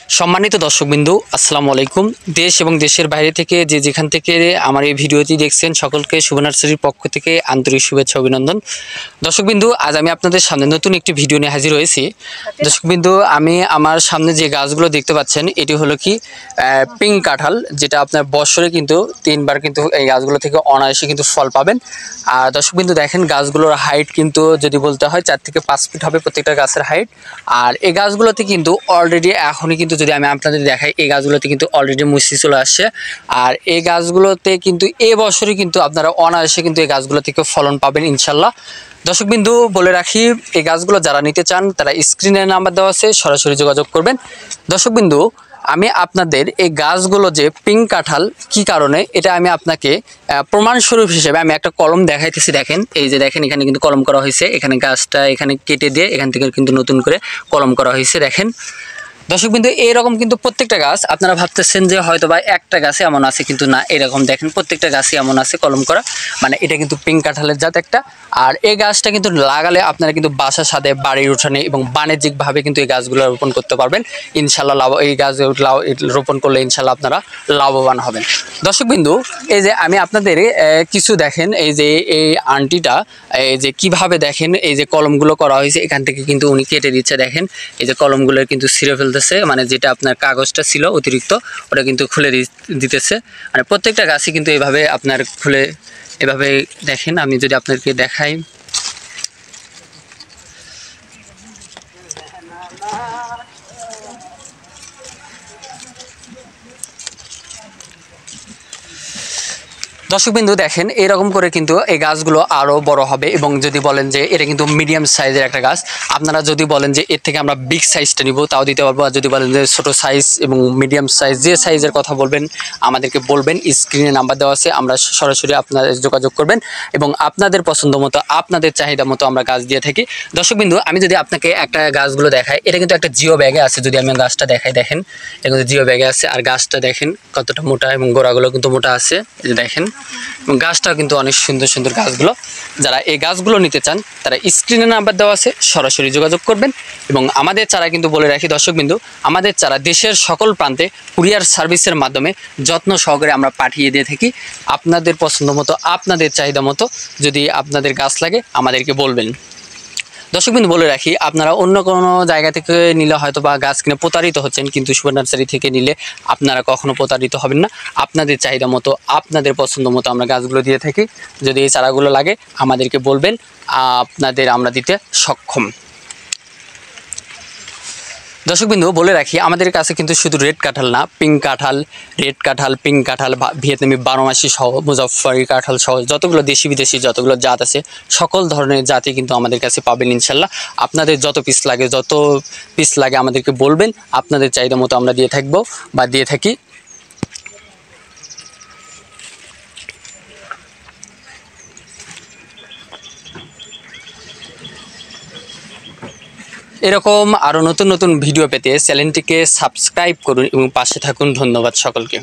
সম্মানিত দর্শকবৃন্দু আসসালামু আলাইকুম। দেশ এবং দেশের বাইরে থেকে যে যেখান থেকে আমার এই ভিডিওটি দেখছেন সকলকে শুভ নার্সারির পক্ষ থেকে আন্তরিক শুভেচ্ছা অভিনন্দন। দর্শকবৃন্দু, আজ আমি আপনাদের সামনে নতুন একটি ভিডিও নিয়ে হাজির হয়েছি। দর্শকবৃন্দু, আমি আমার সামনে যে গাছগুলো দেখতে পাচ্ছেন এটি হলো কি পিঙ্ক কাঁঠাল, যেটা আপনার বছরে কিন্তু 3বার কিন্তু এই গাছগুলো থেকে অনায়াসে কিন্তু ফল পাবেন। আর দর্শকবৃন্দু দেখেন, গাছগুলোর হাইট কিন্তু যদি বলতে হয় 4 থেকে 5 ফিট হবে প্রত্যেকটা গাছের হাইট। আর এই গাছগুলোতে কিন্তু অলরেডি এখনই কিন্তু যদি আমি আপনাদের দেখাই, এই গাছগুলোতে কিন্তু অলরেডি মুচি চলে আসছে। আর এই গাছগুলোতে কিন্তু এবছরই কিন্তু আপনারা অনায়াসে কিন্তু এই গাছগুলো থেকে ফলন পাবেন ইনশাল্লাহ। দর্শকবৃন্দু, বলে রাখি, এই গাছগুলো যারা নিতে চান তারা স্ক্রিনে নাম্বার দেওয়া আছে, সরাসরি যোগাযোগ করবেন। দর্শকবৃন্দু, আমি আপনাদের এই গাছগুলো যে পিঙ্ক কাঁঠাল কি কারণে, এটা আমি আপনাকে প্রমাণস্বরূপ হিসেবে আমি একটা কলম দেখাইতেছি। দেখেন, এই যে দেখেন, এখানে কিন্তু কলম করা হয়েছে। এখানে গাছটা এখানে কেটে দিয়ে এখান থেকে কিন্তু নতুন করে কলম করা হয়েছে। দেখেন দর্শকবৃন্দু, এইরকম কিন্তু প্রত্যেকটা গাছ আপনারা ভাবতেছেন যে হয়তো বা একটা গাছে এমন আছে, কিন্তু না, এরকম দেখেন প্রত্যেকটা গাছে এমন আছে কলম করা। মানে এটা কিন্তু পিঙ্ক কাঁঠালের জাত একটা। আর এই গাছটা কিন্তু লাগালে আপনারা কিন্তু বাসার সাথে বাড়ির উঠানে এবং বাণিজ্যিকভাবে কিন্তু এই গাছগুলো রোপণ করতে পারবেন ইনশাল্লাহ। এই গাছ রোপণ করলে ইনশাল্লাহ আপনারা লাভবান হবেন। দর্শকবৃন্দু, এই যে আমি আপনাদের কিছু দেখেন, এই যে এই আন্টিটা এই যে কিভাবে দেখেন এই যে কলমগুলো করা হয়েছে, এখান থেকে কিন্তু উনি কেটে দিচ্ছে। দেখেন এই যে কলমগুলো কিন্তু ছিঁড়ে ফেলতেছে, মানে যেটা আপনার কাগজটা ছিল অতিরিক্ত ওটা কিন্তু খুলে দিতেছে। মানে প্রত্যেকটা গাছই কিন্তু এভাবে আপনার খুলে এভাবে দেখেন। আমি যদি আপনাদেরকে দেখাই, দর্শকবৃন্দু দেখেন, এরকম করে কিন্তু এই গাছগুলো আরও বড় হবে। এবং যদি বলেন যে এটা কিন্তু মিডিয়াম সাইজের একটা গাছ, আপনারা যদি বলেন যে এর থেকে আমরা বিগ সাইজটা নিব তাও দিতে পারবো। আর যদি বলেন যে ছোটো সাইজ এবং মিডিয়াম সাইজ, যে সাইজের কথা বলবেন আমাদেরকে বলবেন, স্ক্রিনে নাম্বার দেওয়া আছে, আমরা সরাসরি আপনাদের যোগাযোগ করবেন এবং আপনাদের পছন্দ মতো আপনাদের চাহিদা মতো আমরা গাছ দিয়ে থাকি। দর্শকবৃন্দু, আমি যদি আপনাকে একটা গাছগুলো দেখাই, এটা কিন্তু একটা জিও ব্যাগে আছে। যদি আমি গাছটা দেখাই, দেখেন এটা কিন্তু জিও ব্যাগে আছে। আর গাছটা দেখেন কতটা মোটা এবং গোড়াগুলো কিন্তু মোটা আছে, এই যে দেখেন। এবং গাছটা কিন্তু অনেক সুন্দর সুন্দর গাছগুলো। যারা এই গাছগুলো নিতে চান তারা স্ক্রিনে নাম্বার দেওয়া আছে, সরাসরি যোগাযোগ করবেন। এবং আমাদের চারা কিন্তু বলে রাখি দর্শকবৃন্দু, আমাদের চারা দেশের সকল প্রান্তে কুরিয়ার সার্ভিসের মাধ্যমে যত্ন সহকারে আমরা পাঠিয়ে দিয়ে থাকি। আপনাদের পছন্দ মতো আপনাদের চাহিদা মতো যদি আপনাদের গাছ লাগে আমাদেরকে বলবেন। দর্শকবৃন্দু, বলে রাখি, আপনারা অন্য কোনো জায়গা থেকে নিলে হয়তো বা গাছ কিনে প্রতারিত হচ্ছেন, কিন্তু শুভ নার্সারি থেকে নিলে আপনারা কখনো প্রতারিত হবেন না। আপনাদের চাহিদা মতো আপনাদের পছন্দ মতো আমরা গাছগুলো দিয়ে থাকি। যদি এই চারাগুলো লাগে আমাদেরকে বলবেন, আপনাদের আমরা দিতে সক্ষম। দর্শকবৃন্দু, বলে রাখি, আমাদের কাছে কিন্তু শুধু রেড কাঁঠাল না, পিঙ্ক কাঁঠাল, রেড কাঁঠাল, পিঙ্ক কাঁঠাল, ভিয়েতনামি 12 মাসি সহ, মুজাফফরি কাঁঠাল সহ যতগুলো দেশি বিদেশি যতগুলো জাত আছে সকল ধরনের জাতই কিন্তু আমাদের কাছে পাবেন ইনশাল্লাহ। আপনাদের যত পিস লাগে আমাদেরকে বলবেন, আপনাদের চাহিদা মতো আমরা দিয়ে থাকবো বা দিয়ে থাকি। এরকম আরও নতুন নতুন ভিডিও পেতে চ্যানেলটিকে সাবস্ক্রাইব করুন এবং পাশে থাকুন। ধন্যবাদ সকলকে।